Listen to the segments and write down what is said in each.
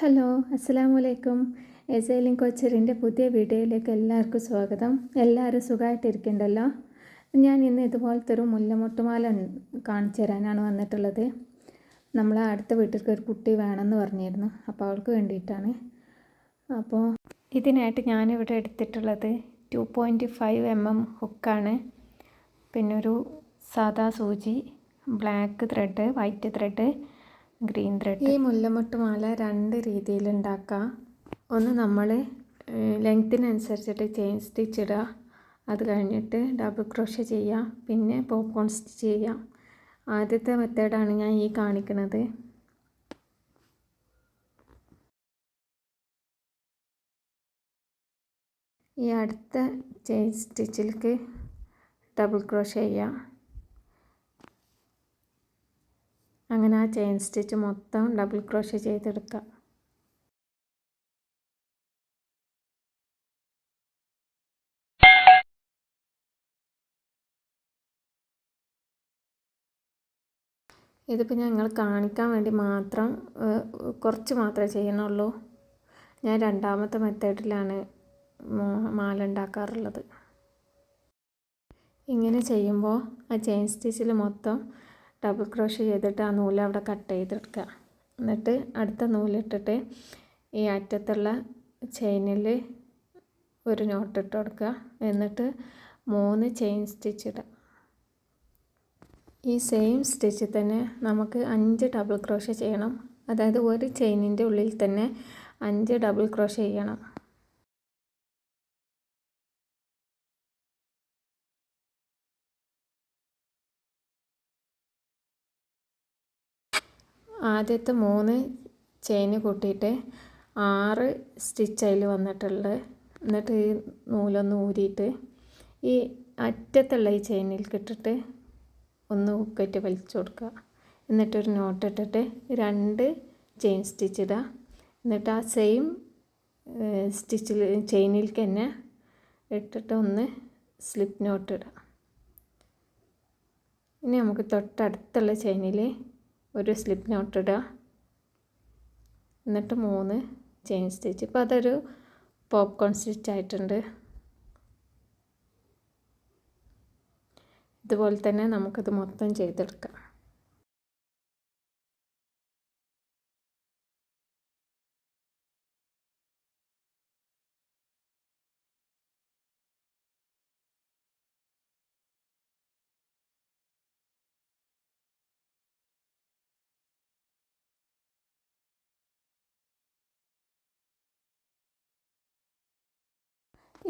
Hello, അസ്സലാമു അലൈക്കും. എസൈലിൻ കൊച്ചറിൻ്റെ പുതിയ വീഡിയോയിലേക്ക് എല്ലാവർക്കും സ്വാഗതം. എല്ലാവരും സുഖമായിട്ടിരിക്കുന്നുണ്ടല്ലോ. ഞാൻ ഇന്ന് ഇതുപോലത്തെ ഒരു മുല്ലമൊട്ടുമാല കാണിച്ചു തരാനാണ് വന്നിട്ടുള്ളത്. നമ്മളെ അടുത്ത വീട്ടിലേക്ക് ഒരു കുട്ടി വേണമെന്ന് പറഞ്ഞിരുന്നു, അപ്പോൾ അവൾക്ക് വേണ്ടിയിട്ടാണ്. അപ്പോൾ ഇതിനായിട്ട് ഞാനിവിടെ എടുത്തിട്ടുള്ളത് 2.5 mm ഹുക്കാണ്, പിന്നെ ഒരു സാദാ സൂചി, black thread, white thread, green thread. ഈ മുല്ലമൊട്ടുമാല രണ്ട് രീതിയിൽ ഉണ്ടാക്കാം. ഒന്ന് നമ്മൾ ലെങ്ത്തിനനുസരിച്ചിട്ട് ചെയിൻ സ്റ്റിച്ച് ഇടുക, അത് കഴിഞ്ഞിട്ട് ഡബിൾ ക്രോഷ്യ ചെയ്യാം, പിന്നെ പോപ്കോൺ സ്റ്റിച്ച് ചെയ്യാം. ആദ്യത്തെ മെത്തേഡാണ് ഞാൻ ഈ കാണിക്കുന്നത്. ഈ അടുത്ത ചെയിൻ സ്റ്റിച്ചിലേക്ക് ഡബിൾ ക്രോഷ്യ ചെയ്യാം. അങ്ങനെ ആ ചെയിൻ സ്റ്റിച്ച് മൊത്തം ഡബിൾ ക്രോഷ്യ ചെയ്തെടുക്കാം. ഇതിപ്പോൾ ഞങ്ങൾ കാണിക്കാൻ വേണ്ടി മാത്രം കുറച്ച് മാത്രമേ ചെയ്യണുള്ളൂ. ഞാൻ രണ്ടാമത്തെ മെത്തേഡിലാണ് മാല ഉണ്ടാക്കാറുള്ളത്. ഇങ്ങനെ ചെയ്യുമ്പോൾ ആ ചെയിൻ സ്റ്റിച്ചിൽ മൊത്തം ഡബിൾ ക്രോഷ്യ ചെയ്തിട്ട് ആ നൂല് അവിടെ കട്ട് ചെയ്തെടുക്കുക. എന്നിട്ട് അടുത്ത നൂലിട്ടിട്ട് ഈ അറ്റത്തുള്ള ചെയിനിൽ ഒരു നോട്ട് ഇട്ട് കൊടുക്കുക. എന്നിട്ട് 3 ചെയിൻ സ്റ്റിച്ച് ഇടുക. ഈ സെയിം സ്റ്റിച്ചിൽ തന്നെ നമുക്ക് 5 ഡബിൾ ക്രോഷ്യ ചെയ്യണം. അതായത് ഒരു ചെയിനിൻ്റെ ഉള്ളിൽ തന്നെ 5 ഡബിൾ ക്രോഷ്യ ചെയ്യണം. ആദ്യത്തെ 3 ചെയിൻ കൂട്ടിയിട്ട് 6 സ്റ്റിച്ച് അതിൽ വന്നിട്ടുള്ളത്. എന്നിട്ട് ഈ നൂലൊന്ന് ഊരിയിട്ട് ഈ അറ്റത്തുള്ള ഈ ചെയിനിൽ ഇട്ടിട്ട് ഒന്ന് ഹുക്കായിട്ട് വലിച്ചു കൊടുക്കുക. എന്നിട്ടൊരു നോട്ട് ഇട്ടിട്ട് 2 ചെയിൻ സ്റ്റിച്ച് ഇടുക. എന്നിട്ട് ആ സെയിം സ്റ്റിച്ചിൽ ചെയിനിലേക്ക് തന്നെ ഇട്ടിട്ട് ഒന്ന് സ്ലിപ്പ് നോട്ട് ഇടുക. ഇനി നമുക്ക് തൊട്ടടുത്തുള്ള ചെയിനിൽ ഒരു സ്ലിപ്പ് നോട്ട് ഇടുക. എന്നിട്ട് 3 ചെയിൻ സ്റ്റിച്ച്. ഇപ്പോൾ അതൊരു പോപ്കോൺ സ്റ്റിച്ച് ആയിട്ടുണ്ട്. ഇതുപോലെ തന്നെ നമുക്കത് മൊത്തം ചെയ്തെടുക്കാം.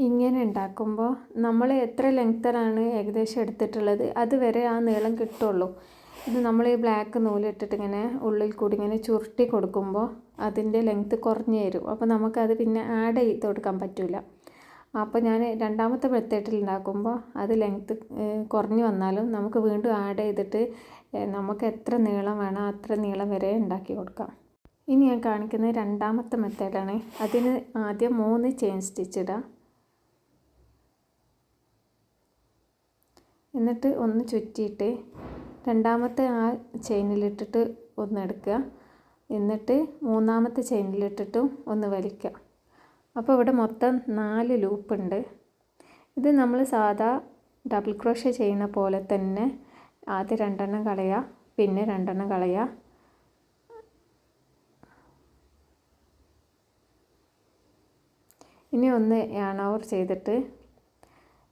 ഇങ്ങനെ ഉണ്ടാക്കുമ്പോൾ നമ്മൾ എത്ര ലെങ്തനാണ് ഏകദേശം എടുത്തിട്ടുള്ളത് അതുവരെ ആ നീളം കിട്ടുള്ളൂ. ഇത് നമ്മൾ ഈ ബ്ലാക്ക് നൂലിട്ടിട്ട് ഇങ്ങനെ ഉള്ളിൽ കൂടി ഇങ്ങനെ ചുരുട്ടി കൊടുക്കുമ്പോൾ അതിൻ്റെ ലെങ്ത്ത് കുറഞ്ഞു വരും. അപ്പോൾ നമുക്കത് പിന്നെ ആഡ് ചെയ്ത് കൊടുക്കാൻ പറ്റില്ല. അപ്പോൾ ഞാൻ രണ്ടാമത്തെ മെത്തേഡിൽ ഉണ്ടാക്കുമ്പോൾ അത് ലെങ്ത്ത് കുറഞ്ഞു വന്നാലും നമുക്ക് വീണ്ടും ആഡ് ചെയ്തിട്ട് നമുക്ക് എത്ര നീളം വേണം അത്ര നീളം വരെ ഉണ്ടാക്കി കൊടുക്കാം. ഇനി ഞാൻ കാണിക്കുന്നത് രണ്ടാമത്തെ മെത്തേഡാണ്. അതിന് ആദ്യം 3 ചെയിൻ സ്റ്റിച്ച് ഇടുക. എന്നിട്ട് ഒന്ന് ചുറ്റിയിട്ട് രണ്ടാമത്തെ ആ ചെയിനിലിട്ടിട്ട് ഒന്ന് എടുക്കുക. എന്നിട്ട് മൂന്നാമത്തെ ചെയിനിലിട്ടിട്ടും ഒന്ന് വലിക്കുക. അപ്പോൾ ഇവിടെ മൊത്തം 4 ലൂപ്പുണ്ട്. ഇത് നമ്മൾ സാധാ ഡബിൾ ക്രോഷ്യ ചെയ്യുന്ന പോലെ തന്നെ ആദ്യം 2 എണ്ണം കളയുക, പിന്നെ 2 എണ്ണം കളയുക. ഇനി ഒന്ന് yarn over ചെയ്തിട്ട്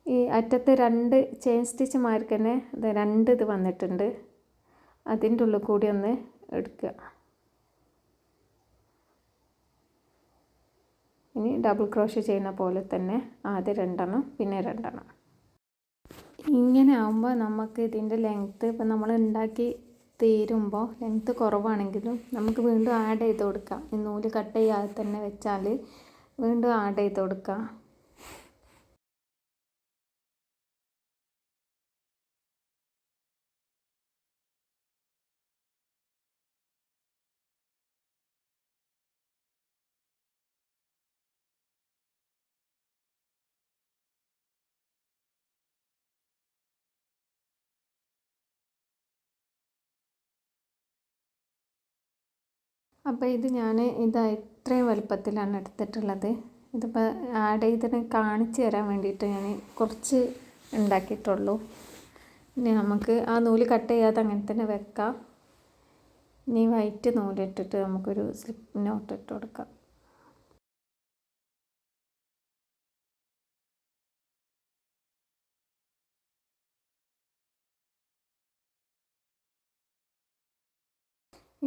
ഈ അറ്റത്ത് 2 ചെയിൻ സ്റ്റിച്ചുമാർക്ക് തന്നെ 2 ഇത് വന്നിട്ടുണ്ട്. അതിൻ്റെ ഉള്ളിൽ കൂടി ഒന്ന് എടുക്കുക. ഇനി ഡബിൾ ക്രോഷ്യ ചെയ്യുന്ന പോലെ തന്നെ ആദ്യം 2 എണ്ണം പിന്നെ 2 എണ്ണം. ഇങ്ങനെ ആകുമ്പോൾ നമുക്ക് ഇതിൻ്റെ ലെങ്ത്ത് ഇപ്പം നമ്മൾ ഉണ്ടാക്കി തീരുമ്പോൾ ലെങ്ത്ത് കുറവാണെങ്കിലും നമുക്ക് വീണ്ടും ആഡ് ചെയ്ത് കൊടുക്കാം. ഈ നൂല് കട്ട് ചെയ്യാതെ തന്നെ വെച്ചാൽ വീണ്ടും ആഡ് ചെയ്ത് കൊടുക്കാം. അപ്പോൾ ഇത് ഞാൻ ഇത്രയും വലുപ്പത്തിലാണ് എടുത്തിട്ടുള്ളത്. ഇതിപ്പോൾ ആഡ് ചെയ്തിട്ട് കാണിച്ചു തരാൻ വേണ്ടിയിട്ട് ഞാൻ കുറച്ച് ഉണ്ടാക്കിയിട്ടുള്ളൂ. ഇനി നമുക്ക് ആ നൂല് കട്ട് ചെയ്യാതെ അങ്ങനെ തന്നെ വെക്കാം. ഇനി വൈറ്റ് നൂലിട്ടിട്ട് നമുക്കൊരു സ്ലിപ്പ് നോട്ട് ഇട്ട് കൊടുക്കാം.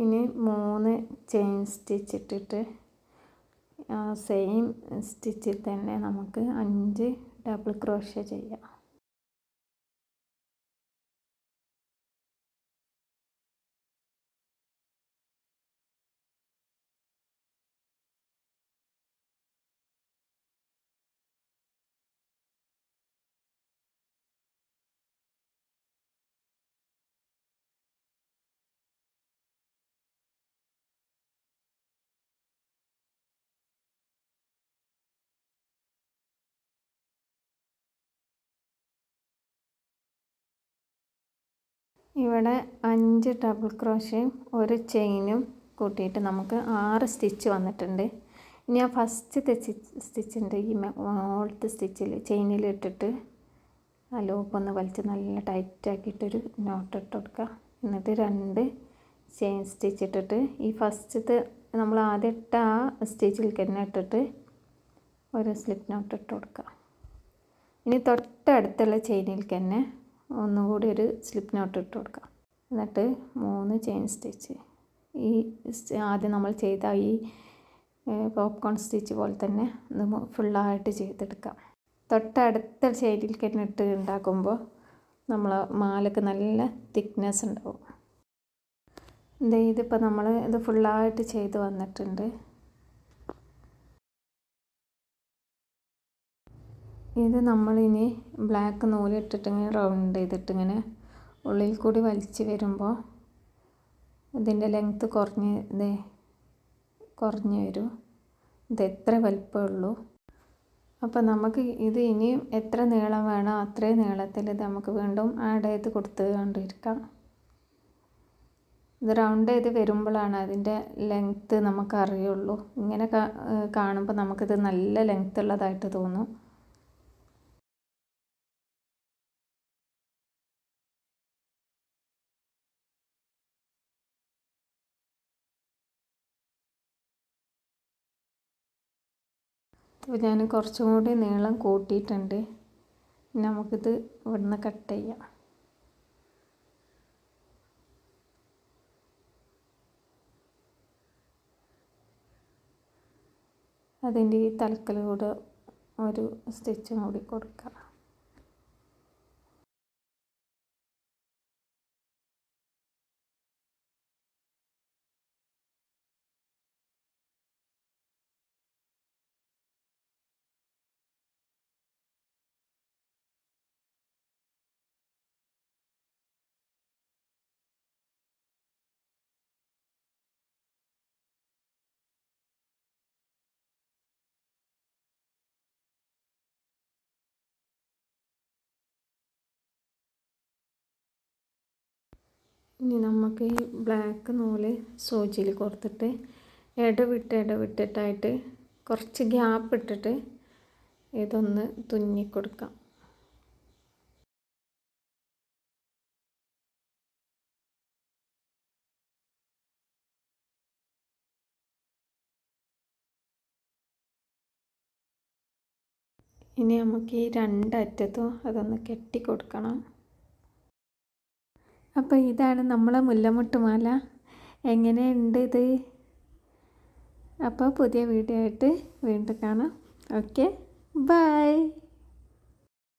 ഇനി 3 ചെയിൻ സ്റ്റിച്ച് ഇട്ടിട്ട് സെയിം സ്റ്റിച്ചിൽ തന്നെ നമുക്ക് 5 ഡബിൾ ക്രോഷ്യ ചെയ്യാം. ഇവിടെ 5 ഡബിൾ ക്രോഷയും ഒരു ചെയിനും കൂട്ടിയിട്ട് നമുക്ക് 6 സ്റ്റിച്ച് വന്നിട്ടുണ്ട്. ഇനി ആ ഫസ്റ്റത്തെ സ്റ്റിച്ചിൻ്റെ ഈ മോളത്തെ സ്റ്റിച്ചിൽ ചെയിനിൽ ഇട്ടിട്ട് ആ ലൂപ്പൊന്ന് വലിച്ച് നല്ല ടൈറ്റാക്കിയിട്ടൊരു നോട്ട് ഇട്ട് കൊടുക്കുക. എന്നിട്ട് 2 ചെയിൻ സ്റ്റിച്ച് ഇട്ടിട്ട് ഈ ഫസ്റ്റത്തെ നമ്മൾ ആദ്യം ഇട്ട ആ സ്റ്റിച്ചിൽ തന്നെ ഇട്ടിട്ട് ഒരു സ്ലിപ്പ് നോട്ട് ഇട്ട് കൊടുക്കുക. ഇനി തൊട്ടടുത്തുള്ള ചെയിനിൽ തന്നെ ഒന്നുകൂടി ഒരു സ്ലിപ്പ് നോട്ട് ഇട്ട് കൊടുക്കാം. എന്നിട്ട് 3 ചെയിൻ സ്റ്റിച്ച് ഈ ആദ്യം നമ്മൾ ചെയ്ത ഈ പോപ്കോൺ സ്റ്റിച്ച് പോലെ തന്നെ ഫുള്ളായിട്ട് ചെയ്തെടുക്കാം. തൊട്ടടുത്ത ചെയിനിൽ തന്നെ ഇട്ട് ഉണ്ടാക്കുമ്പോൾ നമ്മൾ മാലക്ക് നല്ല തിക്നെസ് ഉണ്ടാവും. ഇതിപ്പോൾ നമ്മൾ ഇത് ഫുള്ളായിട്ട് ചെയ്ത് വന്നിട്ടുണ്ട്. ഇത് നമ്മളിനി ബ്ലാക്ക് നൂലിട്ടിട്ട് ഇങ്ങനെ റൗണ്ട് ചെയ്തിട്ടിങ്ങനെ ഉള്ളിൽ കൂടി വലിച്ച് വരുമ്പോൾ ഇതിൻ്റെ ലെങ്ത്ത് കുറഞ്ഞ് വരും. ഇത് എത്ര വലിപ്പമുള്ളൂ. അപ്പോൾ നമുക്ക് ഇത് ഇനിയും എത്ര നീളം വേണോ അത്രയും നീളത്തിൽ ഇത് നമുക്ക് വീണ്ടും ആഡ് ചെയ്ത് കൊടുത്ത് കൊണ്ടിരിക്കാം. ഇത് റൗണ്ട് ചെയ്ത് വരുമ്പോഴാണ് അതിൻ്റെ ലെങ്ത്ത് നമുക്കറിയുള്ളൂ. ഇങ്ങനെ കാണുമ്പോൾ നമുക്കിത് നല്ല ലെങ്ത്ത് ഉള്ളതായിട്ട് തോന്നും. അപ്പോൾ ഞാൻ കുറച്ചും കൂടി നീളം കൂട്ടിയിട്ടുണ്ട്. നമുക്കിത് ഇവിടുന്ന് കട്ട് ചെയ്യാം. അതിൻ്റെ ഈ തലക്കലൂടെ ഒരു സ്റ്റിച്ചും കൂടി കൊടുക്കാം. ഇനി നമുക്ക് ഈ ബ്ലാക്ക് നൂല് സൂചിയിൽ കൊടുത്തിട്ട് ഇടവിട്ടിട്ടായിട്ട് കുറച്ച് ഗ്യാപ്പ് ഇട്ടിട്ട് ഇതൊന്ന് തുന്നിക്കൊടുക്കാം. ഇനി നമുക്ക് ഈ 2 അറ്റത്തും അതൊന്ന് കെട്ടിക്കൊടുക്കണം. അപ്പോൾ ഇതാണ് നമ്മളെ മുല്ലമുട്ടുമാല. എങ്ങനെയുണ്ട് ഇത്? അപ്പോൾ പുതിയ വീഡിയോ ആയിട്ട് വീണ്ടും കാണാം. Okay, by.